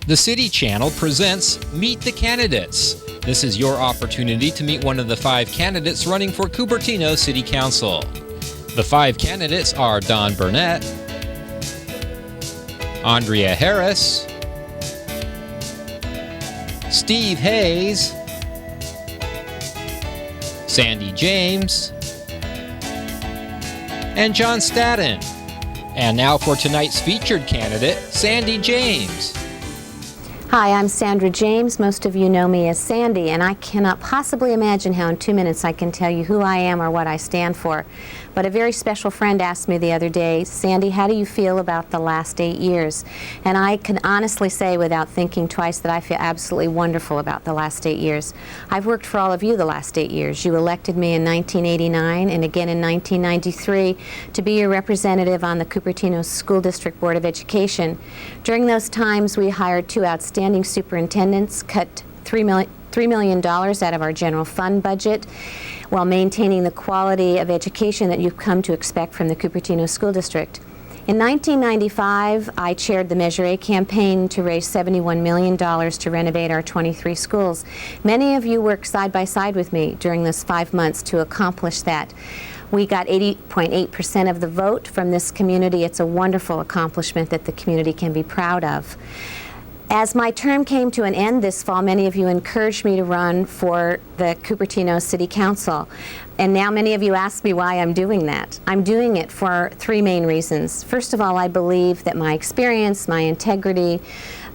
The City Channel presents Meet the Candidates. This is your opportunity to meet one of the 5 candidates running for Cupertino City Council. The 5 candidates are Don Burnett, Andrea Harris, Steve Hayes, Sandy James, and John Staden. And now for tonight's featured candidate, Sandy James. Hi, I'm Sandra James. Most of you know me as Sandy, and I cannot possibly imagine how in 2 minutes I can tell you who I am or what I stand for. But a very special friend asked me the other day, Sandy, how do you feel about the last 8 years? And I can honestly say without thinking twice that I feel absolutely wonderful about the last 8 years. I've worked for all of you the last 8 years. You elected me in 1989 and again in 1993 to be your representative on the Cupertino School District Board of Education. During those times, we hired 2 outstanding superintendents, cut $3 million out of our general fund budget, while maintaining the quality of education that you've come to expect from the Cupertino School District. In 1995, I chaired the Measure A campaign to raise $71 million to renovate our 23 schools. Many of you worked side by side with me during this 5 months to accomplish that. We got 80.8% of the vote from this community. It's a wonderful accomplishment that the community can be proud of. As my term came to an end this fall, many of you encouraged me to run for the Cupertino City Council. And now many of you ask me why I'm doing that. I'm doing it for 3 main reasons. First of all, I believe that my experience, my integrity,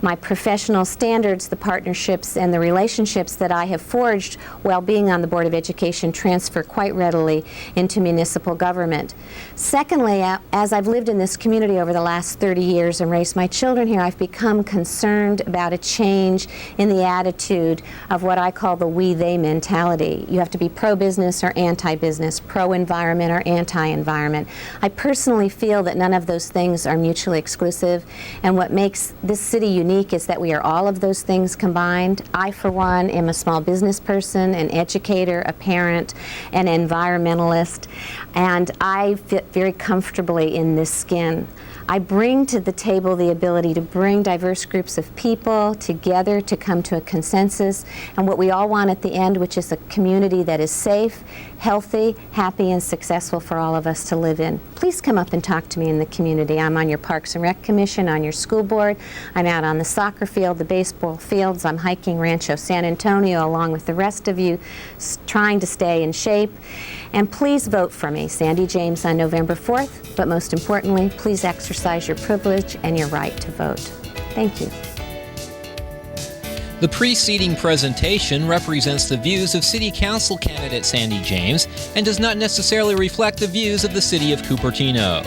my professional standards, the partnerships and the relationships that I have forged while being on the Board of Education transfer quite readily into municipal government. Secondly, as I've lived in this community over the last 30 years and raised my children here, I've become concerned about a change in the attitude of what I call the we-they mentality. You have to be pro-business or anti-business, pro-environment or anti-environment. I personally feel that none of those things are mutually exclusive, and what makes this city unique is that we are all of those things combined. I, for one, am a small business person, an educator, a parent, an environmentalist, and I fit very comfortably in this skin. I bring to the table the ability to bring diverse groups of people together to come to a consensus and what we all want at the end, which is a community that is safe, healthy, happy, and successful for all of us to live in. Please come up and talk to me in the community. I'm on your Parks and Rec Commission, on your school board. I'm out on the soccer field, the baseball fields. I'm hiking Rancho San Antonio along with the rest of you, trying to stay in shape. And please vote for me, Sandy James, on November 4th. But most importantly, please exercise your privilege and your right to vote. Thank you. The preceding presentation represents the views of City Council candidate Sandy James and does not necessarily reflect the views of the City of Cupertino.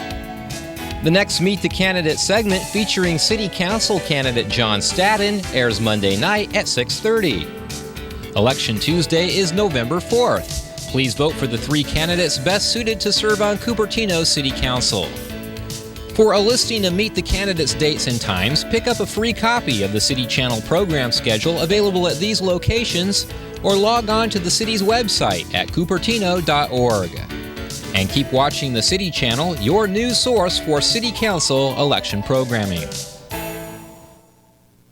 The next Meet the Candidate segment featuring City Council candidate John Staden airs Monday night at 6:30. Election Tuesday is November 4th. Please vote for the 3 candidates best suited to serve on Cupertino City Council. For a listing of Meet the Candidates dates and times, pick up a free copy of the City Channel program schedule available at these locations or log on to the city's website at cupertino.org. And keep watching the City Channel, your news source for City Council election programming.